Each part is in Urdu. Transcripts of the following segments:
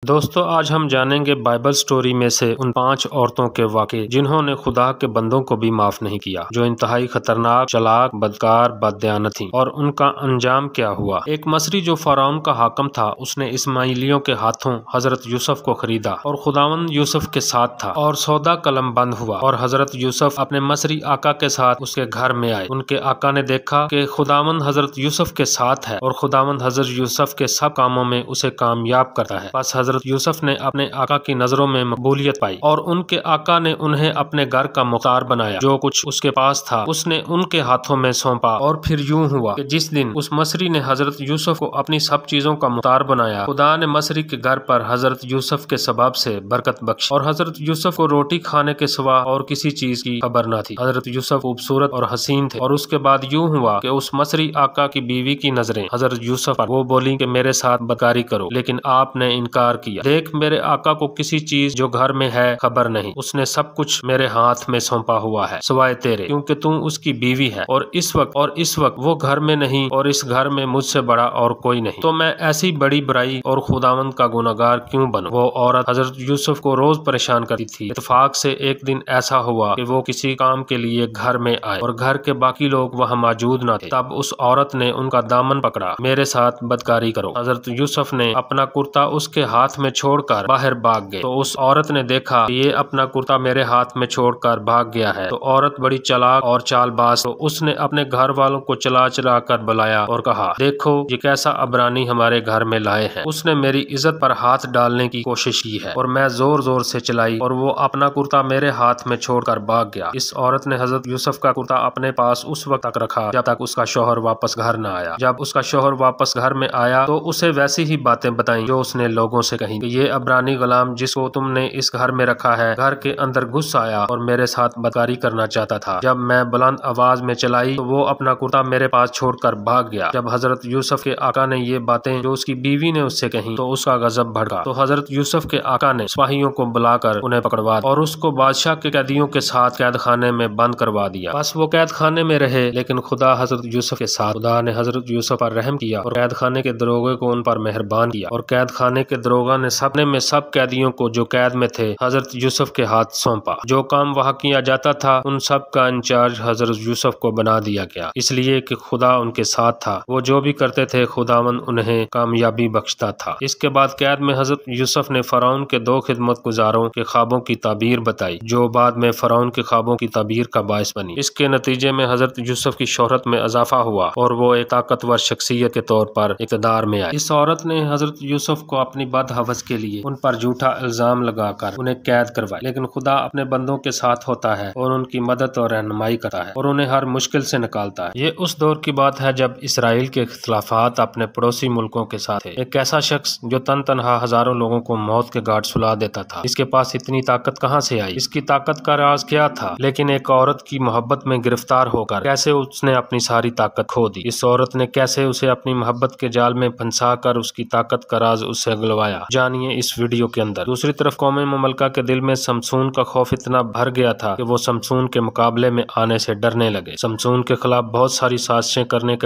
دوستو آج ہم جانیں گے بائبل سٹوری میں سے ان 5 عورتوں کے واقعے جنہوں نے خدا کے بندوں کو بھی معاف نہیں کیا، جو انتہائی خطرناک، چلاک، بدکار، بددیانت تھیں، اور ان کا انجام کیا ہوا۔ ایک مصری جو فرعون کا حاکم تھا، اس نے اسماعیلیوں کے ہاتھوں حضرت یوسف کو خریدا اور خداوند یوسف کے ساتھ تھا، اور سودا قلم بند ہوا، اور حضرت یوسف اپنے مصری آقا کے ساتھ اس کے گھر میں آئے۔ ان کے آقا نے دیکھا کہ خداوند حضرت یوسف کے ساتھ ہے اور خداوند حضرت یوسف کے سب کاموں میں اسے کامیاب کرتا ہے۔ بس حضرت یوسف نے اپنے آقا کی نظروں میں مقبولیت پائی اور ان کے آقا نے انہیں اپنے گھر کا مختار بنایا۔ جو کچھ اس کے پاس تھا اس نے ان کے ہاتھوں میں سونپا، اور پھر یوں ہوا کہ جس دن اس مصری نے حضرت یوسف کو اپنی سب چیزوں کا مختار بنایا، خدا نے مصری کے گھر پر حضرت یوسف کے سبب سے برکت بخشی، اور حضرت یوسف کو روٹی کھانے کے سوا اور کسی چیز کی خبر نہ تھی۔ حضرت یوسف خوبصورت اور حسین تھے، اور اس کے بعد یوں ہوا کہ اس مصری آقا کی بیوی کی نظریں حضرت یوسف پر، وہ بولی کہ میرے ساتھ بدکاری کرو، لیکن آپ نے انکار کیا۔ دیکھ، میرے آقا کو کسی چیز جو گھر میں ہے خبر نہیں، اس نے سب کچھ میرے ہاتھ میں سونپا ہوا ہے سوائے تیرے، کیونکہ تو اس کی بیوی ہے، اور اس وقت وہ گھر میں نہیں، اور اس گھر میں مجھ سے بڑا اور کوئی نہیں، تو میں ایسی بڑی برائی اور خداوند کا گنہگار کیوں بنوں؟ وہ عورت حضرت یوسف کو روز پریشان کرتی تھی۔ اتفاق سے ایک دن ایسا ہوا کہ وہ کسی کام کے لیے گھر میں آئے اور گھر کے باقی لوگ وہاں موجود نہ تھے۔ تب اس عورت نے ان کا دامن پکڑا، میرے ساتھ بدکاری کرو۔ حضرت یوسف نے اپنا کرتا اس کے ہاتھ میں چھوڑ کر باہر بھاگ گئے، تو اس عورت نے دیکھا کہ یہ اپنا کرتا میرے ہاتھ میں چھوڑ کر بھاگ گیا ہے، تو عورت بڑی چلاک اور چال باز، تو اس نے اپنے گھر والوں کو چلا چلا کر بلایا اور کہا، دیکھو یہ کیسا عبرانی ہمارے گھر میں لائے ہیں، اس نے میری عزت پر ہاتھ ڈالنے کی کوشش کی ہے، اور میں زور زور سے چلائی اور وہ اپنا کرتا میرے ہاتھ میں چھوڑ کر بھاگ گیا۔ اس عورت نے حضرت یوسف کا کرتا اپنے پاس اس وقت تک رکھا جب تک اس کا شوہر واپس گھر نہ آیا۔ جب اس کا شوہر واپس گھر میں آیا تو اسے ویسی ہی باتیں بتائیں جو اس نے لوگوں سے کہیں، کہ یہ عبرانی غلام جس کو تم نے اس گھر میں رکھا ہے، گھر کے اندر گھس آیا اور میرے ساتھ بدکاری کرنا چاہتا تھا۔ جب میں بلند آواز میں چلائی تو وہ اپنا کرتا میرے پاس چھوڑ کر بھاگ گیا۔ جب حضرت یوسف کے آقا نے یہ باتیں جو اس کی بیوی نے اس سے کہیں تو اس کا غضب بھڑکا، تو حضرت یوسف کے آقا نے سپاہیوں کو بلا کر انہیں پکڑوا دیا اور اس کو بادشاہ کے قیدیوں کے ساتھ قید خانے میں بند کروا دیا۔ بس وہ قید خانے میں رہے، لیکن خدا حضرت یوسف کے ساتھ۔ خدا نے حضرت یوسف پر رحم کیا اور قید خانے کے دروغے کو ان پر مہربان کیا، اور قید خانے کے دروغہ نے سپنے میں سب قیدیوں کو جو قید میں تھے حضرت یوسف کے ہاتھ سونپا۔ جو کام وہاں کیا جاتا تھا ان سب کا انچارج حضرت یوسف کو بنا دیا گیا، اس لیے کہ خدا ان کے ساتھ تھا۔ وہ جو بھی کرتے تھے خداوند انہیں کامیابی بخشتا تھا۔ اس کے بعد قید میں حضرت یوسف نے فرعون کے 2 خدمت گزاروں کے خوابوں کی تعبیر بتائی، جو بعد میں فرعون کے خوابوں کی تعبیر کا باعث بنی۔ اس کے نتیجے میں حضرت یوسف کی شہرت میں اضافہ ہوا اور وہ ایک طاقتور شخصیت کے طور پر اقتدار میں آئے۔ اس عورت نے حضرت یوسف کو اپنی بدحوث کے لیے ان پر جھوٹا الزام لگا کر انہیں قید کروائی، لیکن خدا اپنے بندوں کے ساتھ ہوتا ہے اور ان کی مدد اور رہنمائی کرتا ہے اور انہیں ہر مشکل سے نکالتا ہے۔ یہ اس دور کی بات ہے جب اسرائیل کے اختلافات اپنے پڑوسی ملکوں کے ساتھ تھے۔ ایک ایسا شخص جو تنہا ہزاروں لوگوں کو موت کے گھاٹ سلا دیتا تھا، اس کے پاس اتنی طاقت کہاں سے آئی؟ اس کی طاقت کا راز کیا تھا؟ لیکن ایک عورت کی محبت میں گرفتار ہو کر کیسے اس نے اپنی ساری طاقت کھو دی؟ اس عورت نے کیسے اسے اپنی محبت کے جال میں پھنسا کر اس کی طاقت کا راز اس سے گلوایا؟ جانیے اس ویڈیو کے اندر۔ دوسری طرف قوم مملکہ کے دل میں سمسون کا خوف اتنا بھر گیا تھا کہ وہ سمسون کے مقابلے میں آنے سے ڈرنے لگے۔ سمسون کے خلاف بہت ساری سازشیں کرنے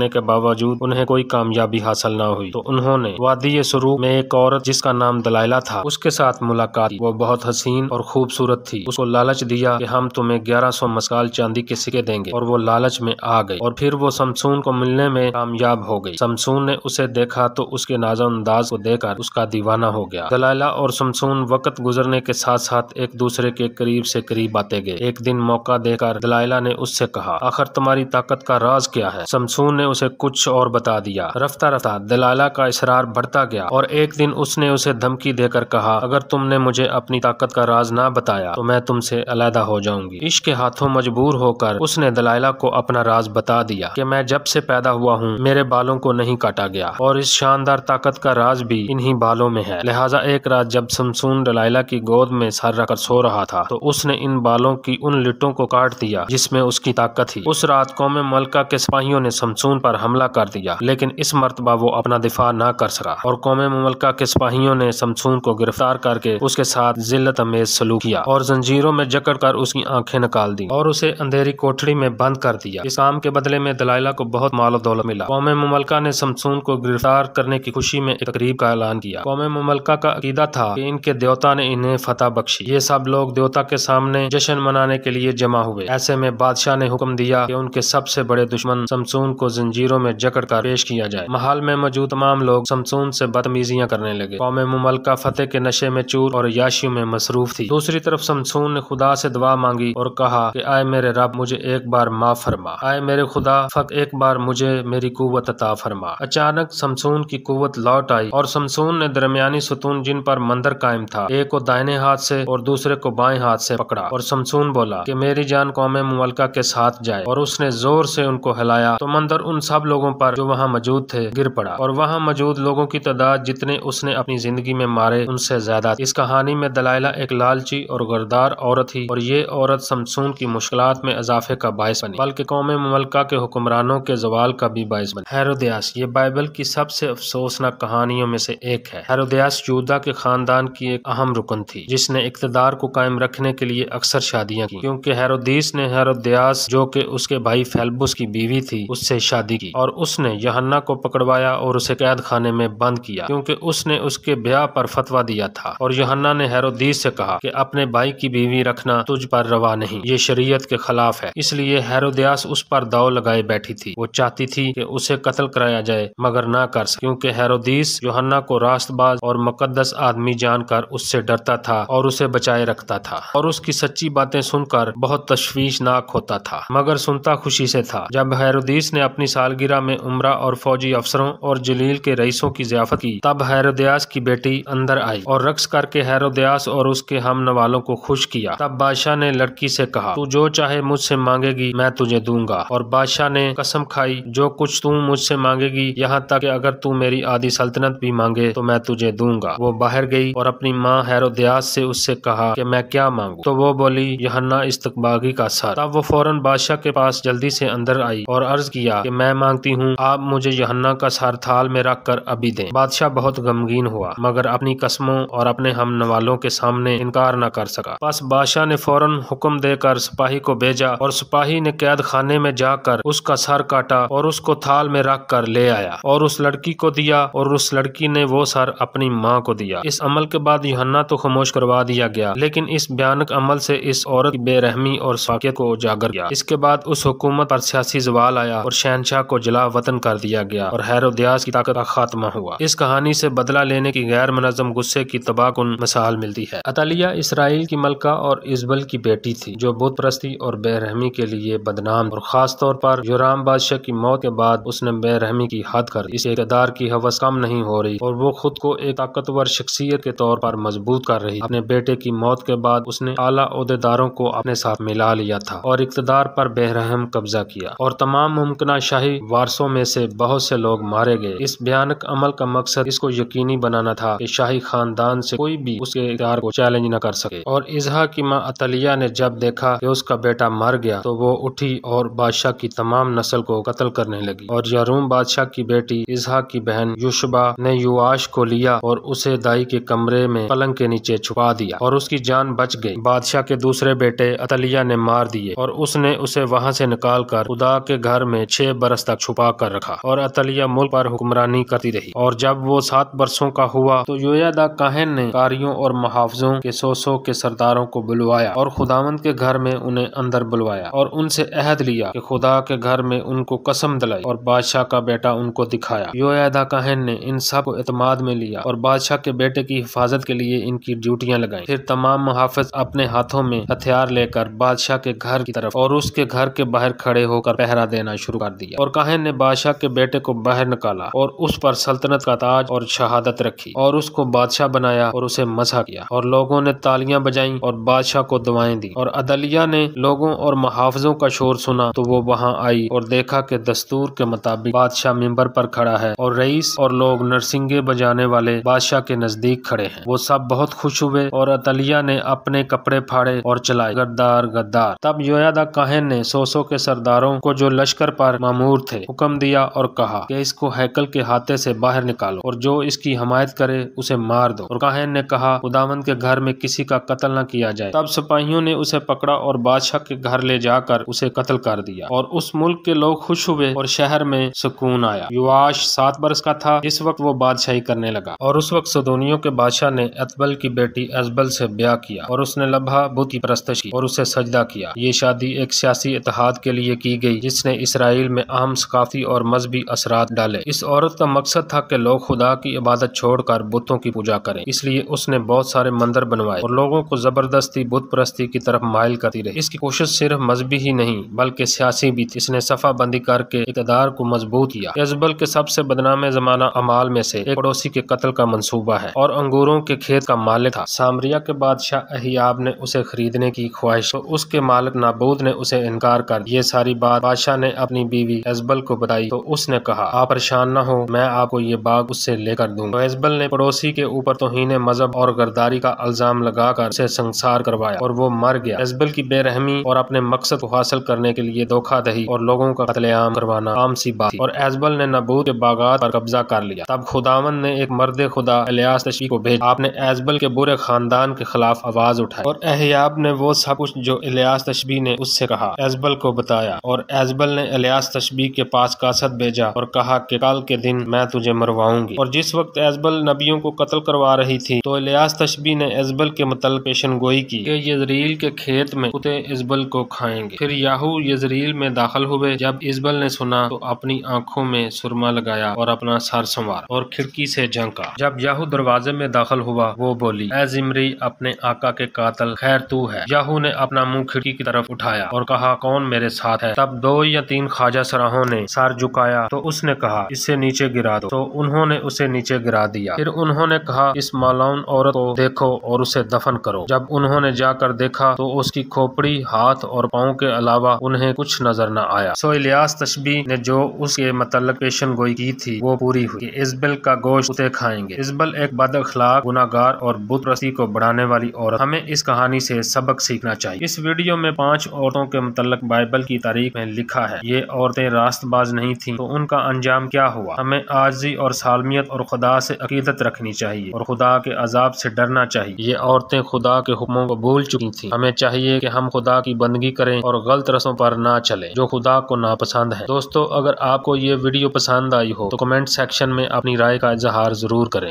کے باوجود انہیں کوئی کامیابی حاصل نہ ہوئی، تو انہوں نے وادی سرو میں ایک عورت جس کا نام دلائلہ تھا اس کے ساتھ ملاقات کی۔ وہ بہت حسین اور خوبصورت تھی۔ اس کو لالچ دیا کہ ہم تمہیں 1100 مسکال چاندی کے سکے دیں گے، اور وہ لالچ میں آ گئی، اور پھر وہ سمسون کو ملنے میں کامیاب ہو گئی۔ سمسون نے اسے دیکھا تو اس کے ناز و انداز کو دیکھ کر اس کا دیوانہ ہو گیا۔ دلائلہ اور سمسون وقت گزرنے کے ساتھ ساتھ ایک دوسرے کے قریب سے قریب آتے گئے۔ ایک دن موقع دے کر دلائلہ نے اس سے کہا، آخر تمہاری طاقت کا راز کیا ہے؟ سمسون نے اسے کچھ اور بتا دیا۔ رفتہ رفتہ دلائلہ کا اصرار بڑھتا گیا، اور ایک دن اس نے اسے دھمکی دے کر کہا، اگر تم نے مجھے اپنی طاقت کا راز نہ بتایا تو میں تم سے علیحدہ ہو جاؤں گی۔ عشق کے ہاتھوں مجبور ہو کر اس نے دلائلہ کو اپنا راز بتا دیا کہ میں جب سے پیدا ہوا ہوں میرے بالوں کو نہیں کاٹا گیا، اور اس شاندار طاقت کا راز بھی انہی بالوں میں ہے۔ لہٰذا ایک رات جب سمسون دلائلہ کی گود میں سر رکھ کر سو رہا تھا تو اس نے ان بالوں کی ان لٹوں کو کاٹ دیا جس میں اس کی طاقت تھی۔ اس رات قوم ملکہ کے سپاہیوں نے سمسون پر حملہ کر دیا، لیکن اس مرتبہ وہ اپنا دفاع نہ کر سکا، اور قوم مملکہ کے سپاہیوں نے سمسون کو گرفتار کر کے اس کے ساتھ ذلت امیز سلوک کیا اور زنجیروں میں جکڑ کر اس کی آنکھیں نکال دی اور اسے اندھیری کوٹڑی میں بند کر دیا۔ اس کام کے بدلے میں دلائلہ کو بہت مال و دولت ملا۔ قوم مملکہ نے سمسون کو گرفتار افطار کرنے کی خوشی میں ایک تقریب کا اعلان کیا۔ قوم مملکہ کا عقیدہ تھا کہ ان کے دیوتا نے انہیں فتح بخشی۔ یہ سب لوگ دیوتا کے سامنے جشن منانے کے لیے جمع ہوئے۔ ایسے میں بادشاہ نے حکم دیا کہ ان کے سب سے بڑے دشمن شمشون کو زنجیروں میں جکڑ کر پیش کیا جائے۔ محل میں موجود تمام لوگ شمشون سے بدتمیزیاں کرنے لگے۔ قوم مملکہ فتح کے نشے میں چور اور عیاشیوں میں مصروف تھی۔ دوسری طرف شمشون نے خدا سے دعا مانگی اور کہا کہ اے میرے رب، مجھے ایک بار معاف فرما۔ اے میرے خدا، فقط ایک بار مجھے میری قوت عطا فرما۔ اچانک شمشون کی قوت لوٹ آئی اور شمشون نے درمیانی ستون جن پر مندر قائم تھا، ایک کو دائیں ہاتھ سے اور دوسرے کو بائیں ہاتھ سے پکڑا، اور شمشون بولا کہ میری جان قوم مملکہ کے ساتھ جائے، اور اس نے زور سے ان کو ہلایا تو مندر ان سب لوگوں پر جو وہاں موجود تھے گر پڑا، اور وہاں موجود لوگوں کی تعداد جتنے اس نے اپنی زندگی میں مارے ان سے زیادہ تھی۔ اس کہانی میں دلائلہ ایک لالچی اور غدار عورت تھی، اور یہ عورت شمشون کی مشکلات میں اضافے کا باعث بنی، بلکہ قوم مملکہ کے حکمرانوں کے زوال کا بھی باعث بنی۔ ہیرودیاس، یہ بائبل کی سب سے افسوسناک کہانیوں میں سے ایک ہے۔ ہیرودیاس یہودا کے خاندان کی ایک اہم رکن تھی جس نے اقتدار کو قائم رکھنے کے لیے اکثر شادیاں کی، کیونکہ ہیرودیس نے ہیرودیاس جو کہ اس کے بھائی فیلبس کی بیوی تھی اس سے شادی کی، اور اس نے یوحنا کو پکڑوایا اور اسے قید خانے میں بند کیا، کیونکہ اس نے اس کے بیاہ پر فتویٰ دیا تھا، اور یوحنا نے ہیرودیس سے کہا کہ اپنے بھائی کی بیوی رکھنا تجھ پر روا نہیں، یہ شریعت کے خلاف ہے۔ اس لیے ہیرودیاس اس پر داؤ لگائے بیٹھی تھی۔ وہ چاہتی تھی کہ اسے قتل کرایا جائے مگر نہ کر سکی، کیونکہ ہیرودیس یوحنا کو راست باز اور مقدس آدمی جان کر اس سے ڈرتا تھا اور اسے بچائے رکھتا تھا، اور اس کی سچی باتیں سن کر بہت تشویشناک ہوتا تھا، مگر سنتا خوشی سے تھا۔ جب ہیرودیس نے اپنی سالگرہ میں عمرہ اور فوجی افسروں اور جلیل کے رئیسوں کی ضیافت کی، تب ہیرودیاس کی بیٹی اندر آئی اور رقص کر کے ہیرودیاس اور اس کے ہم نوالوں کو خوش کیا۔ تب بادشاہ نے لڑکی سے کہا، تو جو چاہے مجھ سے مانگے گی میں تجھے دوں گا، اور بادشاہ نے قسم کھائی، جو کچھ تو مجھ سے مانگے گی، یہاں تک کہ اگر تو میری آدھی سلطنت بھی مانگے تو میں تجھے دوں گا۔ وہ باہر گئی اور اپنی ماں ہیرودیاس سے اس سے کہا کہ میں کیا مانگوں؟ تو وہ بولی، یوحنا استقباغی کا سر۔ تب وہ فوراً بادشاہ کے پاس جلدی سے اندر آئی اور عرض کیا کہ میں مانگتی ہوں آپ مجھے یوحنا کا سر تھال میں رکھ کر ابھی دیں۔ بادشاہ بہت غمگین ہوا مگر اپنی قسموں اور اپنے ہم نوالوں کے سامنے انکار نہ کر سکا۔ پس بادشاہ نے فوراً حکم دے کر سپاہی کو بھیجا، اور سپاہی نے قید خانے میں جا کر اس کا سر کاٹا اور اس کو تھال میں رکھ کر لے آیا اور اس لڑکی کو دیا، اور اس لڑکی نے وہ سر اپنی ماں کو دیا۔ اس عمل کے بعد یوحنا تو خاموش کروا دیا گیا، لیکن اس بھیانک عمل سے اس عورت کی بے رحمی اور ساکیت کو اجاگر کیا۔ اس کے بعد اس حکومت پر سیاسی زوال آیا اور شہنشاہ کو جلا وطن کر دیا گیا اور ہیرودیاس کی طاقت کا خاتمہ ہوا۔ اس کہانی سے بدلہ لینے کی غیر منظم غصے کی تباہ کن مثال ملتی ہے۔ عطالیہ اسرائیل کی ملکہ اور ایزبل کی بیٹی تھی جو بت پرستی اور بے رحمی کے لیے بدنام، اور خاص طور پر یورام بادشاہ کی موت کے بعد اس نے بے رحمی کی حد کر دی۔ اس اقتدار کی ہوس کم نہیں ہو رہی اور وہ خود کو ایک طاقتور شخصیت کے طور پر مضبوط کر رہی۔ اپنے بیٹے کی موت کے بعد اس نے اعلیٰ عہدیداروں کو اپنے ساتھ ملا لیا تھا اور اقتدار پر بے رحم قبضہ کیا، اور تمام ممکنہ شاہی وارثوں میں سے بہت سے لوگ مارے گئے۔ اس بھیانک عمل کا مقصد اس کو یقینی بنانا تھا کہ شاہی خاندان سے کوئی بھی اس کے اقتدار کو چیلنج نہ کر سکے۔ اور ازحا کی ماں عطالیہ نے جب دیکھا کہ اس کا بیٹا مر گیا تو وہ اٹھی اور بادشاہ کی تمام نسل کو قتل کرنے لگی، اور یروم بادشاہ کی بیٹی ازحا کی بہن یوشبا نے یواش کو لیا اور اسے دائی کے کمرے میں پلنگ کے نیچے چھپا دیا اور اس کی جان بچ گئی۔ بادشاہ کے دوسرے بیٹے عطالیہ نے مار دیے اور اس نے اسے وہاں سے نکال کر خدا کے گھر میں 6 برس تک چھپا کر رکھا، اور عطالیہ ملک پر حکمرانی کرتی رہی۔ اور جب وہ 7 برسوں کا ہوا تو یویدا کاہن نے کاریوں اور محافظوں کے 100 کے سرداروں کو بلوایا اور خداوند کے گھر میں انہیں اندر بلوایا اور ان سے عہد لیا کہ خدا کے گھر میں ان کو قسم دلائی، اور بادشاہ کا بیٹا ان کو دکھایا۔ یویدا کاہن نے ان سب کو اعتماد میں لیا اور بادشاہ کے بیٹے کی حفاظت کے لیے ان کی ڈیوٹیاں لگائیں۔ پھر تمام محافظ اپنے ہاتھوں میں ہتھیار لے کر بادشاہ کے گھر کی طرف اور اس کے گھر کے باہر کھڑے ہو کر پہرا دینا شروع کر دیا، اور کاہن نے بادشاہ کے بیٹے کو باہر نکالا اور اس پر سلطنت کا تاج اور شہادت رکھی اور اس کو بادشاہ بنایا اور اسے مسح کیا، اور لوگوں نے تالیاں بجائیں اور بادشاہ کو دعائیں دی۔ اور عدلیہ نے لوگوں اور محافظوں کا شور سنا تو وہ وہاں آئی اور دیکھا کہ دستور کے مطابق بادشاہ منبر پر کھڑا ہے اور رئیس اور لوگ نرسنگے بجانے والے بادشاہ کے نزدیک کھڑے ہیں۔ وہ سب بہت خوش ہوئے اور عدلیہ نے اپنے کپڑے پھاڑے اور چلائے، غدار غدار۔ تب یویدا کاہن نے 100 کے سرداروں کو جو لشکر پر مامور تھے حکم دیا اور کہا کہ اس کو ہیکل کے ہاتھے سے باہر نکالو اور جو اس کی حمایت کرے اسے مار دو۔ اور کاہن نے کہا خداوند کے گھر میں کسی کا قتل نہ کیا جائے۔ تب سپاہیوں نے اسے پکڑا اور بادشاہ کے گھر لے جا کر اسے قتل کر دیا، اور اس ملک کے لوگ خوش ہوئے اور شہر میں سکون آیا۔ یواش 7 برس کا تھا جس وقت وہ بادشاہی کرنے لگا، اور اس وقت سدونیوں کے بادشاہ نے اتبل کی بیٹی ایزبل سے بیاہ کیا اور اس نے لبھا بت کی پرستش کی اور اسے سجدہ کیا۔ یہ شادی ایک سیاسی اتحاد کے لیے کی گئی جس نے اسرائیل میں اہم ثقافتی اور مذہبی اثرات ڈالے۔ اس عورت کا مقصد تھا کہ لوگ خدا کی عبادت چھوڑ کر بتوں کی پوجا کریں، اس لیے اس نے بہت سارے مندر بنوائے اور لوگوں کو زبردستی بت پرستی کی طرف مائل کرتی رہی۔ اس کی کوشش صرف مذہبی ہی نہیں بلکہ سیاسی بھی تھی۔ اس نے صفہ بندی کر کے اقتدار کو مضبوط کیا۔ ایزبل کے سب سے بدنام زمانہ اعمال میں سے ایک پڑوسی کے قتل کا منصوبہ ہے اور انگوروں کے کھیت کا مالک تھا۔ سامریا کے بادشاہ اہیاب نے اسے خریدنے کی خواہش تو اس کے مالک نابود نے اسے انکار کر دیا۔ یہ ساری بات بادشاہ نے اپنی بیوی ایزبل کو بتائی تو اس نے کہا، آپ پریشان نہ ہو، میں آپ کو یہ باغ اس سے لے کر دوں گا۔ تو ایزبل نے پڑوسی کے اوپر توہین مذہب اور غداری کا الزام لگا کر اسے سنسار کروایا اور وہ مر گیا۔ ایزبل کی بے رحمی اور اپنے مقصد کو حاصل کرنے کے لیے دھوکہ دہی اور لوگوں کا قتل عام کروانا عام سی بات تھی، اور ایزبل نے نابود کے باغات پر قبضہ کر لیا۔ تب خداوند نے ایک مرد خدا الیاس تشبی کو بھیجا۔ آپ نے ایزبل کے برے خاندان کے خلاف آواز اٹھائی اور اہیاب نے وہ سب کچھ جو الیاس تشبی نے اس سے کہا ایزبل کو بتایا، اور ایزبل نے الیاس تشبی کے پاس قاصد بھیجا اور کہا کہ کل کے دن میں تجھے مرواؤں گی۔ اور جس وقت ایزبل نبیوں کو قتل کروا رہی تھی تو الیاس تشبی نے ایزبل کے متعلق پیشن گوئی کی کہ یزریل کے کھیت میں کتے ایزبل کو کھائیں گے۔ پھر یاہو یزریل میں داخل ہوئے۔ جب ایزبل نے سنا تو اپنی آنکھوں میں سرما لگایا اور اپنا سر سنوارا اور کھڑکی سے جھانکا۔ جب یاہو دروازے میں داخل ہوا وہ بولی، اے زمری اپنے آقا کے قاتل، خیر تو ہے؟ یاہو نے اپنا منہ کھڑکی کی طرف اٹھایا اور کہا، کون میرے ساتھ ہے؟ تب 2 یا 3 خواجہ سراہوں نے سر جھکایا تو اس نے کہا، اسے نیچے گرا دو۔ تو انہوں نے اسے نیچے گرا دیا۔ پھر انہوں نے کہا، اس مالون عورت کو دیکھو اور اسے دفن کرو۔ جب انہوں نے جا کر دیکھا تو اس کی کھوپڑی، ہاتھ اور پاؤں کے علاوہ انہیں کچھ نظر نہ آیا۔ سو الیاس تشبی نے جو اس کے متعلق پیشن گوئی کی تھی وہ پوری ہوئی کہ ایزبل کا گوشت کتے کھائیں گے۔ ایزبل ایک بد اخلاق، گناہ گار اور بت پرستی کو بڑھانے والی عورت۔ ہمیں اس کہانی سے سبق سیکھنا چاہیے۔ اس ویڈیو میں 5 عورتوں کے متعلق بائبل کی تاریخ میں لکھا ہے۔ یہ عورتیں راست باز نہیں تھیں تو ان کا انجام کیا ہوا؟ ہمیں عاجزی اور سالمیت اور خدا سے عقیدت رکھنی چاہیے اور خدا کے عذاب سے ڈرنا چاہیے۔ یہ عورتیں خدا کے حکموں کو بھول چکی تھیں۔ ہمیں چاہیے کہ ہم خدا کی بندگی کریں اور غلط رسموں پر نہ چلیں جو خدا کو ناپسند ہے۔ دوستو، اگر آپ کو یہ ویڈیو پسند آئی ہو تو کمنٹ سیکشن میں اپنی رائے کا اظہار ضرور کریں۔